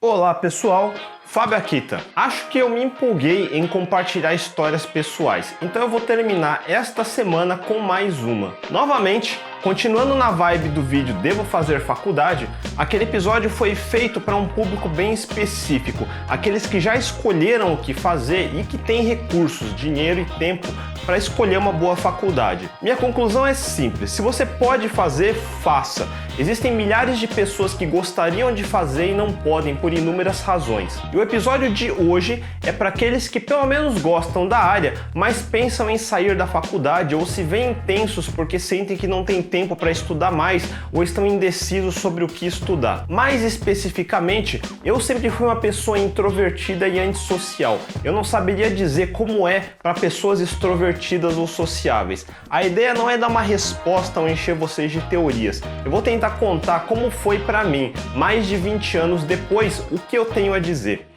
Olá pessoal, Fábio Akita. Acho que eu me empolguei em compartilhar histórias pessoais, então eu vou terminar esta semana com mais uma. Novamente, continuando na vibe do vídeo Devo Fazer Faculdade, aquele episódio foi feito para um público bem específico, aqueles que já escolheram o que fazer e que têm recursos, dinheiro e tempo para escolher uma boa faculdade. Minha conclusão é simples: se você pode fazer, faça. Existem milhares de pessoas que gostariam de fazer e não podem por inúmeras razões. E o episódio de hoje é para aqueles que pelo menos gostam da área, mas pensam em sair da faculdade ou se veem tensos porque sentem que não tem tempo para estudar mais ou estão indecisos sobre o que estudar. Mais especificamente, eu sempre fui uma pessoa introvertida e antissocial. Eu não saberia dizer como é para pessoas extrovertidas ou sociáveis. A ideia não é dar uma resposta ou encher vocês de teorias. Eu vou tentar contar como foi para mim, mais de 20 anos depois, o que eu tenho a dizer.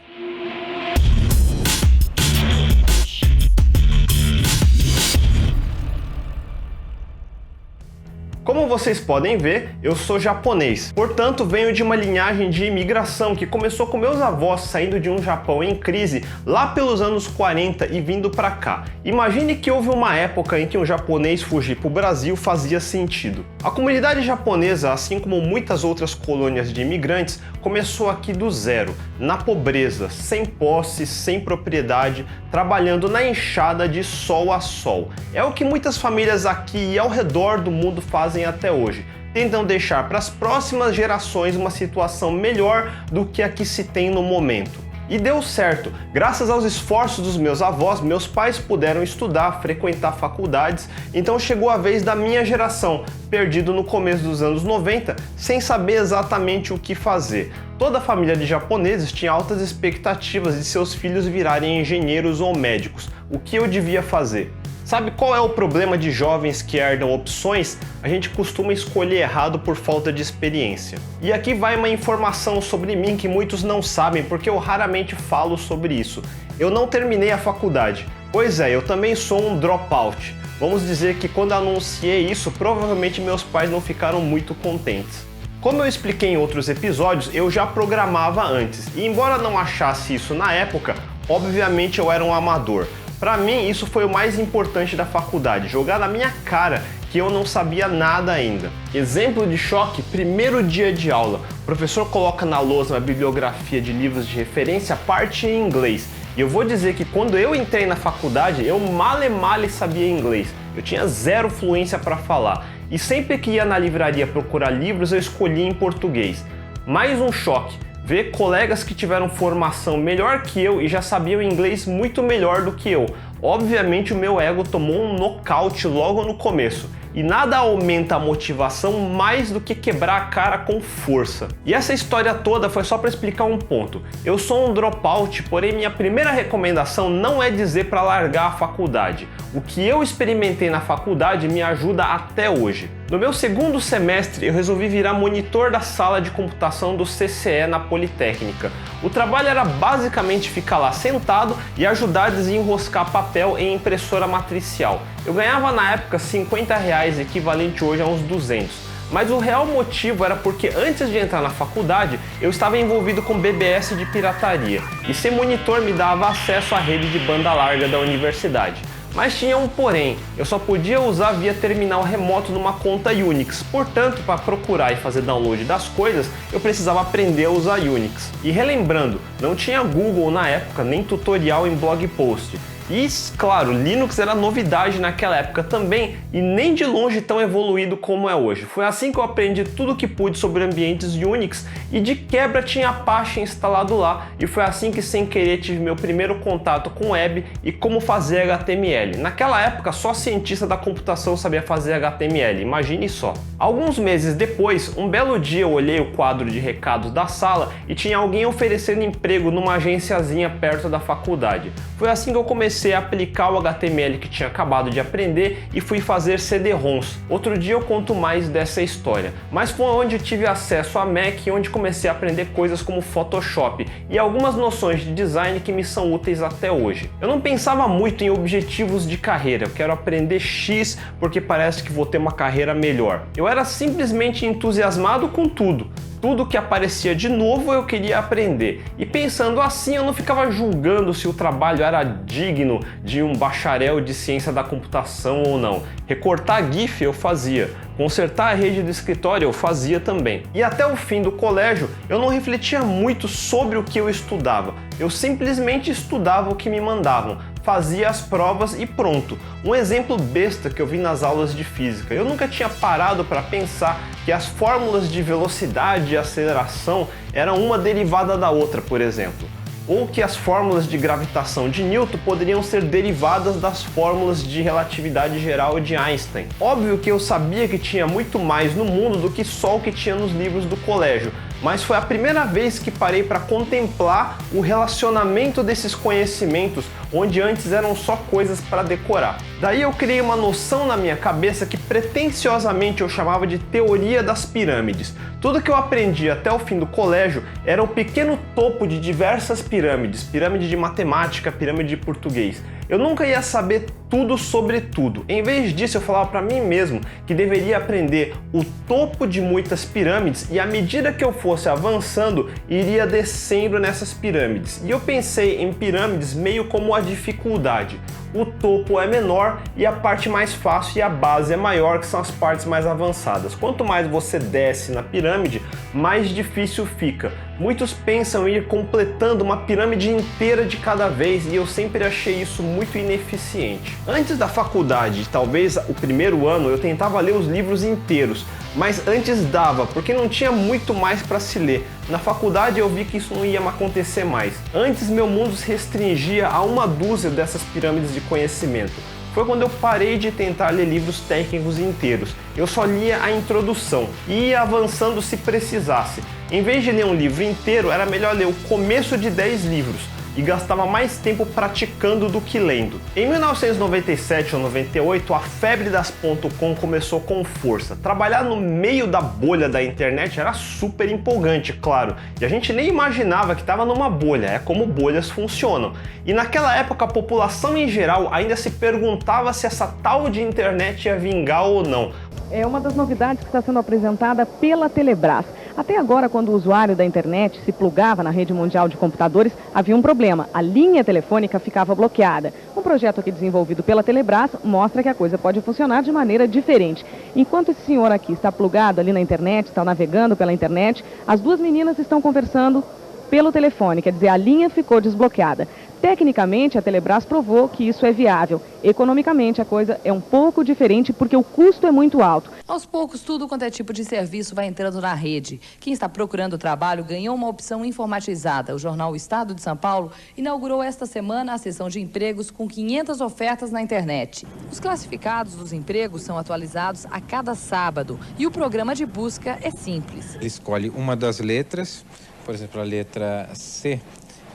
Como vocês podem ver, eu sou japonês, portanto venho de uma linhagem de imigração que começou com meus avós saindo de um Japão em crise lá pelos anos 40 e vindo para cá. Imagine que houve uma época em que um japonês fugir para o Brasil fazia sentido. A comunidade japonesa, assim como muitas outras colônias de imigrantes, começou aqui do zero, na pobreza, sem posse, sem propriedade, trabalhando na enxada de sol a sol. É o que muitas famílias aqui e ao redor do mundo fazem até hoje. Tentam deixar para as próximas gerações uma situação melhor do que a que se tem no momento. E deu certo. Graças aos esforços dos meus avós, meus pais puderam estudar, frequentar faculdades, então chegou a vez da minha geração, perdido no começo dos anos 90, sem saber exatamente o que fazer. Toda a família de japoneses tinha altas expectativas de seus filhos virarem engenheiros ou médicos. O que eu devia fazer? Sabe qual é o problema de jovens que herdam opções? A gente costuma escolher errado por falta de experiência. E aqui vai uma informação sobre mim que muitos não sabem, porque eu raramente falo sobre isso. Eu não terminei a faculdade. Pois é, eu também sou um dropout. Vamos dizer que quando anunciei isso, provavelmente meus pais não ficaram muito contentes. Como eu expliquei em outros episódios, eu já programava antes. E embora não achasse isso na época, obviamente eu era um amador. Para mim, isso foi o mais importante da faculdade, jogar na minha cara que eu não sabia nada ainda. Exemplo de choque: primeiro dia de aula. O professor coloca na lousa uma bibliografia de livros de referência, parte em inglês. E eu vou dizer que quando eu entrei na faculdade, eu male sabia inglês. Eu tinha zero fluência para falar. E sempre que ia na livraria procurar livros, eu escolhia em português. Mais um choque: ver colegas que tiveram formação melhor que eu e já sabiam inglês muito melhor do que eu. Obviamente o meu ego tomou um nocaute logo no começo. E nada aumenta a motivação mais do que quebrar a cara com força. E essa história toda foi só para explicar um ponto. Eu sou um dropout, porém minha primeira recomendação não é dizer para largar a faculdade. O que eu experimentei na faculdade me ajuda até hoje. No meu segundo semestre, eu resolvi virar monitor da sala de computação do CCE na Politécnica. O trabalho era basicamente ficar lá sentado e ajudar a desenroscar papel em impressora matricial. Eu ganhava na época R$50, equivalente hoje a uns 200. Mas o real motivo era porque antes de entrar na faculdade, eu estava envolvido com BBS de pirataria. E ser monitor me dava acesso à rede de banda larga da universidade. Mas tinha um porém: eu só podia usar via terminal remoto numa conta Unix, portanto, para procurar e fazer download das coisas, eu precisava aprender a usar Unix. E relembrando, não tinha Google na época, nem tutorial em blog post. E, claro, Linux era novidade naquela época também e nem de longe tão evoluído como é hoje. Foi assim que eu aprendi tudo o que pude sobre ambientes Unix e de quebra tinha Apache instalado lá, e foi assim que sem querer tive meu primeiro contato com web e como fazer HTML. Naquela época só cientista da computação sabia fazer HTML, imagine só. Alguns meses depois, um belo dia eu olhei o quadro de recados da sala e tinha alguém oferecendo emprego numa agenciazinha perto da faculdade. Foi assim que eu comecei a aplicar o HTML que tinha acabado de aprender e fui fazer CD-ROMs. Outro dia eu conto mais dessa história, mas foi onde eu tive acesso a Mac e onde comecei a aprender coisas como Photoshop e algumas noções de design que me são úteis até hoje. Eu não pensava muito em objetivos de carreira, eu quero aprender X porque parece que vou ter uma carreira melhor. Eu era simplesmente entusiasmado com tudo. Tudo que aparecia de novo eu queria aprender. E pensando assim, eu não ficava julgando se o trabalho era digno de um bacharel de ciência da computação ou não. Recortar GIF eu fazia. Consertar a rede do escritório eu fazia também. E até o fim do colégio eu não refletia muito sobre o que eu estudava. Eu simplesmente estudava o que me mandavam, fazia as provas e pronto. Um exemplo besta que eu vi nas aulas de física. Eu nunca tinha parado para pensar que as fórmulas de velocidade e aceleração eram uma derivada da outra, por exemplo. Ou que as fórmulas de gravitação de Newton poderiam ser derivadas das fórmulas de relatividade geral de Einstein. Óbvio que eu sabia que tinha muito mais no mundo do que só o que tinha nos livros do colégio, mas foi a primeira vez que parei para contemplar o relacionamento desses conhecimentos, onde antes eram só coisas para decorar. Daí eu criei uma noção na minha cabeça que pretensiosamente eu chamava de teoria das pirâmides. Tudo que eu aprendi até o fim do colégio era o pequeno topo de diversas pirâmides, pirâmide de matemática, pirâmide de português. Eu nunca ia saber tudo sobre tudo. Em vez disso, eu falava para mim mesmo que deveria aprender o topo de muitas pirâmides e à medida que eu fosse avançando, iria descendo nessas pirâmides. E eu pensei em pirâmides meio como a dificuldade. O topo é menor e a parte mais fácil e a base é maior, que são as partes mais avançadas. Quanto mais você desce na pirâmide, mais difícil fica. Muitos pensam em ir completando uma pirâmide inteira de cada vez e eu sempre achei isso muito ineficiente. Antes da faculdade, talvez o primeiro ano, eu tentava ler os livros inteiros, mas antes dava, porque não tinha muito mais para se ler. Na faculdade eu vi que isso não ia acontecer mais. Antes meu mundo se restringia a uma dúzia dessas pirâmides de conhecimento. Foi quando eu parei de tentar ler livros técnicos inteiros. Eu só lia a introdução e ia avançando se precisasse. Em vez de ler um livro inteiro, era melhor ler o começo de 10 livros e gastava mais tempo praticando do que lendo. Em 1997 ou 98, a febre das .com começou com força. Trabalhar no meio da bolha da internet era super empolgante, claro, e a gente nem imaginava que estava numa bolha, é como bolhas funcionam. E naquela época a população em geral ainda se perguntava se essa tal de internet ia vingar ou não. É uma das novidades que está sendo apresentada pela Telebrás. Até agora, quando o usuário da internet se plugava na rede mundial de computadores, havia um problema. A linha telefônica ficava bloqueada. Um projeto aqui desenvolvido pela Telebrás mostra que a coisa pode funcionar de maneira diferente. Enquanto esse senhor aqui está plugado ali na internet, está navegando pela internet, as duas meninas estão conversando pelo telefone, quer dizer, a linha ficou desbloqueada. Tecnicamente, a Telebrás provou que isso é viável. Economicamente, a coisa é um pouco diferente porque o custo é muito alto. Aos poucos, tudo quanto é tipo de serviço vai entrando na rede. Quem está procurando trabalho ganhou uma opção informatizada. O jornal O Estado de São Paulo inaugurou esta semana a seção de empregos com 500 ofertas na internet. Os classificados dos empregos são atualizados a cada sábado e o programa de busca é simples. Ele escolhe uma das letras, por exemplo, a letra C.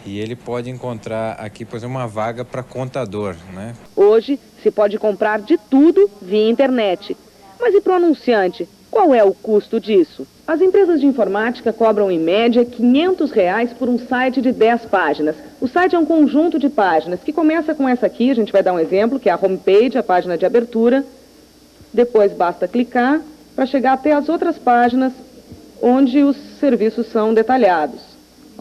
E ele pode encontrar aqui, por exemplo, uma vaga para contador, né? Hoje se pode comprar de tudo via internet. Mas e para o anunciante? Qual é o custo disso? As empresas de informática cobram em média R$ 500 por um site de 10 páginas. O site é um conjunto de páginas que começa com essa aqui, a gente vai dar um exemplo, que é a homepage, a página de abertura. Depois basta clicar para chegar até as outras páginas onde os serviços são detalhados.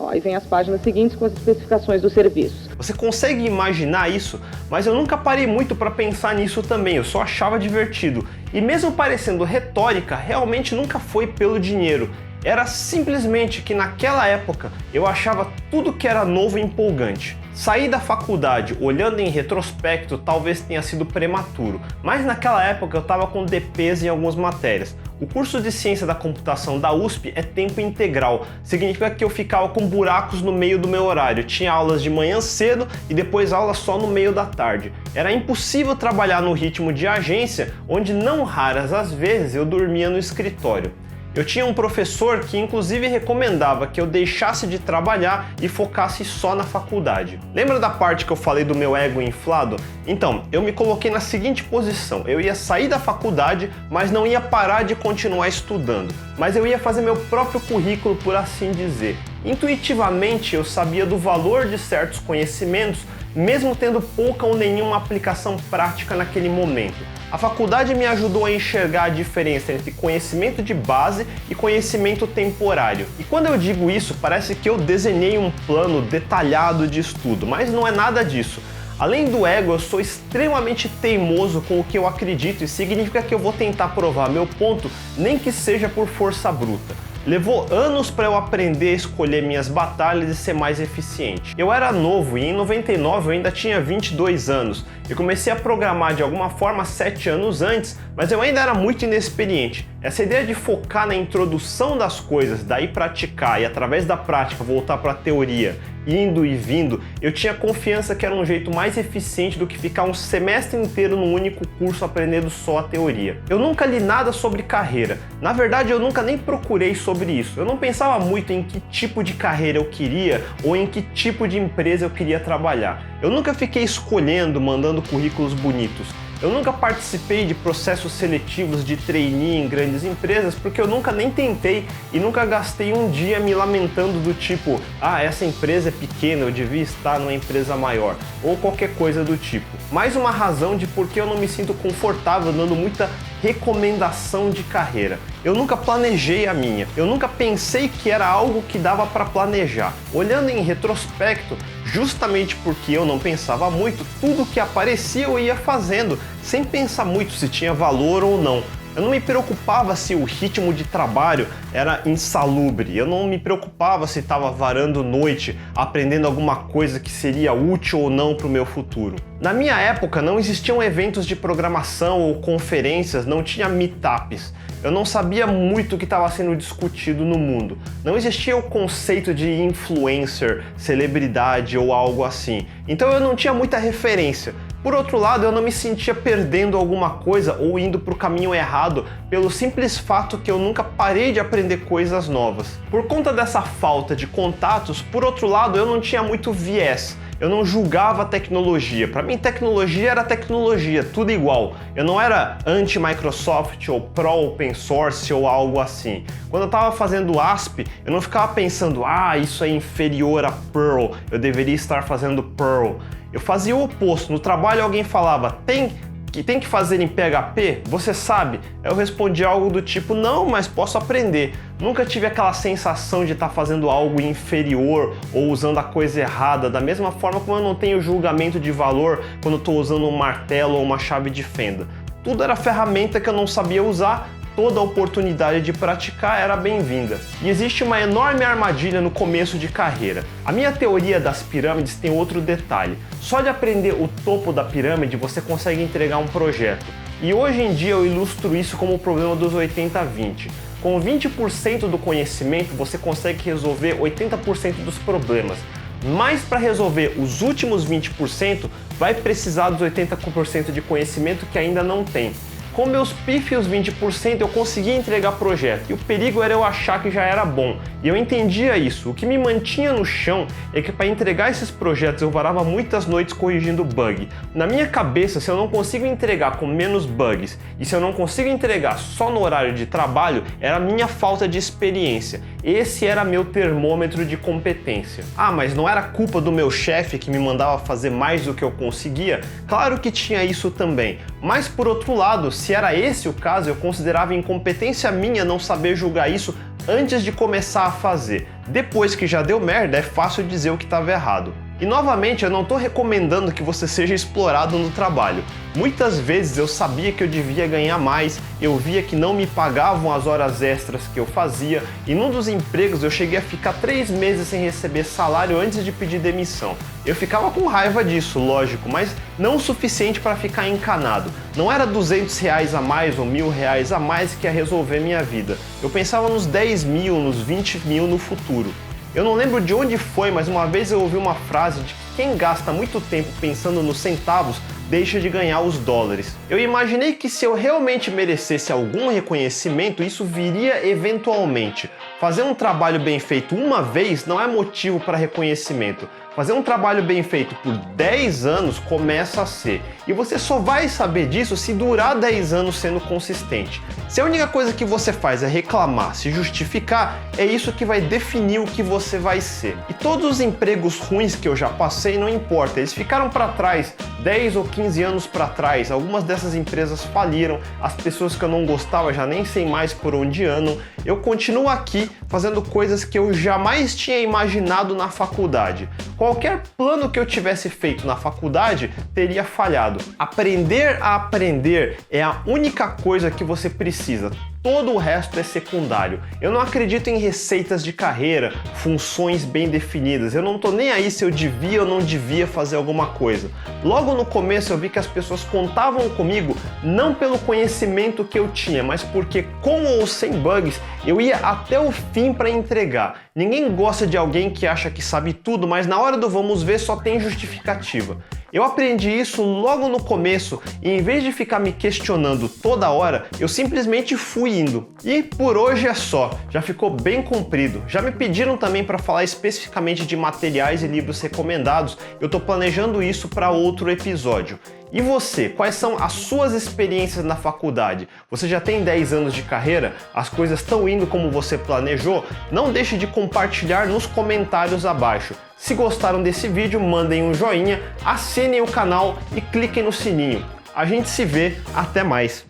Aí vem as páginas seguintes com as especificações dos serviços. Você consegue imaginar isso? Mas eu nunca parei muito para pensar nisso também, eu só achava divertido. E mesmo parecendo retórica, realmente nunca foi pelo dinheiro. Era simplesmente que naquela época eu achava tudo que era novo e empolgante. Sair da faculdade olhando em retrospecto talvez tenha sido prematuro, mas naquela época eu estava com DPs em algumas matérias. O curso de Ciência da Computação da USP é tempo integral, significa que eu ficava com buracos no meio do meu horário. Tinha aulas de manhã cedo e depois aulas só no meio da tarde. Era impossível trabalhar no ritmo de agência, onde não raras as vezes eu dormia no escritório. Eu tinha um professor que inclusive recomendava que eu deixasse de trabalhar e focasse só na faculdade. Lembra da parte que eu falei do meu ego inflado? Então, eu me coloquei na seguinte posição: eu ia sair da faculdade, mas não ia parar de continuar estudando. Mas eu ia fazer meu próprio currículo, por assim dizer. Intuitivamente eu sabia do valor de certos conhecimentos, mesmo tendo pouca ou nenhuma aplicação prática naquele momento. A faculdade me ajudou a enxergar a diferença entre conhecimento de base e conhecimento temporário. E quando eu digo isso, parece que eu desenhei um plano detalhado de estudo, mas não é nada disso. Além do ego, eu sou extremamente teimoso com o que eu acredito e significa que eu vou tentar provar meu ponto, nem que seja por força bruta. Levou anos para eu aprender a escolher minhas batalhas e ser mais eficiente. Eu era novo e em 99 eu ainda tinha 22 anos. Eu comecei a programar de alguma forma 7 anos antes, mas eu ainda era muito inexperiente. Essa ideia de focar na introdução das coisas, daí praticar e através da prática voltar para a teoria, indo e vindo, eu tinha confiança que era um jeito mais eficiente do que ficar um semestre inteiro num único curso aprendendo só a teoria. Eu nunca li nada sobre carreira. Na verdade, eu nunca nem procurei sobre isso. Eu não pensava muito em que tipo de carreira eu queria ou em que tipo de empresa eu queria trabalhar. Eu nunca fiquei escolhendo, mandando currículos bonitos. Eu nunca participei de processos seletivos de trainee em grandes empresas porque eu nunca nem tentei e nunca gastei um dia me lamentando do tipo, essa empresa é pequena, eu devia estar numa empresa maior, ou qualquer coisa do tipo. Mais uma razão de por que eu não me sinto confortável dando muita recomendação de carreira. Eu nunca planejei a minha, eu nunca pensei que era algo que dava para planejar. Olhando em retrospecto, justamente porque eu não pensava muito, tudo que aparecia eu ia fazendo, sem pensar muito se tinha valor ou não. Eu não me preocupava se o ritmo de trabalho era insalubre, eu não me preocupava se estava varando noite, aprendendo alguma coisa que seria útil ou não para o meu futuro. Na minha época não existiam eventos de programação ou conferências, não tinha meetups. Eu não sabia muito o que estava sendo discutido no mundo. Não existia o conceito de influencer, celebridade ou algo assim. Então eu não tinha muita referência. Por outro lado, eu não me sentia perdendo alguma coisa ou indo para o caminho errado pelo simples fato que eu nunca parei de aprender coisas novas. Por conta dessa falta de contatos, por outro lado, eu não tinha muito viés. Eu não julgava a tecnologia. Para mim, tecnologia era tecnologia, tudo igual. Eu não era anti-Microsoft ou pró-open source ou algo assim. Quando eu estava fazendo ASP, eu não ficava pensando, isso é inferior a Perl, eu deveria estar fazendo Perl. Eu fazia o oposto. No trabalho alguém falava, tem que fazer em PHP? Você sabe? Eu respondia algo do tipo, não, mas posso aprender. Nunca tive aquela sensação de estar fazendo algo inferior ou usando a coisa errada, da mesma forma como eu não tenho julgamento de valor quando estou usando um martelo ou uma chave de fenda. Tudo era ferramenta que eu não sabia usar, toda oportunidade de praticar era bem-vinda. E existe uma enorme armadilha no começo de carreira. A minha teoria das pirâmides tem outro detalhe. Só de aprender o topo da pirâmide você consegue entregar um projeto. E hoje em dia eu ilustro isso como o problema dos 80-20. Com 20% do conhecimento você consegue resolver 80% dos problemas. Mas para resolver os últimos 20% vai precisar dos 80% de conhecimento que ainda não tem. Com meus pífios 20% eu conseguia entregar projeto e o perigo era eu achar que já era bom. E eu entendia isso. O que me mantinha no chão é que para entregar esses projetos eu varava muitas noites corrigindo bug. Na minha cabeça, se eu não consigo entregar com menos bugs e se eu não consigo entregar só no horário de trabalho, era a minha falta de experiência. Esse era meu termômetro de competência. Mas não era culpa do meu chefe que me mandava fazer mais do que eu conseguia? Claro que tinha isso também. Mas por outro lado, se era esse o caso, eu considerava incompetência minha não saber julgar isso antes de começar a fazer. Depois que já deu merda, é fácil dizer o que estava errado. E novamente, eu não estou recomendando que você seja explorado no trabalho. Muitas vezes eu sabia que eu devia ganhar mais, eu via que não me pagavam as horas extras que eu fazia, e num dos empregos eu cheguei a ficar 3 meses sem receber salário antes de pedir demissão. Eu ficava com raiva disso, lógico, mas não o suficiente para ficar encanado. Não era R$200 a mais ou R$1.000 a mais que ia resolver minha vida. Eu pensava nos 10 mil, nos 20 mil no futuro. Eu não lembro de onde foi, mas uma vez eu ouvi uma frase de que quem gasta muito tempo pensando nos centavos deixa de ganhar os dólares. Eu imaginei que se eu realmente merecesse algum reconhecimento, isso viria eventualmente. Fazer um trabalho bem feito uma vez não é motivo para reconhecimento. Fazer um trabalho bem feito por 10 anos começa a ser. E você só vai saber disso se durar 10 anos sendo consistente. Se a única coisa que você faz é reclamar, se justificar, é isso que vai definir o que você vai ser. E todos os empregos ruins que eu já passei, não importa, eles ficaram para trás, 10 ou 15 anos para trás. Algumas dessas empresas faliram, as pessoas que eu não gostava já nem sei mais por onde andam. Eu continuo aqui fazendo coisas que eu jamais tinha imaginado na faculdade. Qualquer plano que eu tivesse feito na faculdade teria falhado. Aprender a aprender é a única coisa que você precisa. Todo o resto é secundário. Eu não acredito em receitas de carreira, funções bem definidas. Eu não tô nem aí se eu devia ou não devia fazer alguma coisa. Logo no começo eu vi que as pessoas contavam comigo não pelo conhecimento que eu tinha, mas porque com ou sem bugs eu ia até o fim para entregar. Ninguém gosta de alguém que acha que sabe tudo, mas na hora do vamos ver só tem justificativa. Eu aprendi isso logo no começo e em vez de ficar me questionando toda hora, eu simplesmente fui indo. E por hoje é só, já ficou bem comprido. Já me pediram também para falar especificamente de materiais e livros recomendados, eu estou planejando isso para outro episódio. E você, quais são as suas experiências na faculdade? Você já tem 10 anos de carreira? As coisas estão indo como você planejou? Não deixe de compartilhar nos comentários abaixo. Se gostaram desse vídeo, mandem um joinha, assinem o canal e cliquem no sininho. A gente se vê, até mais!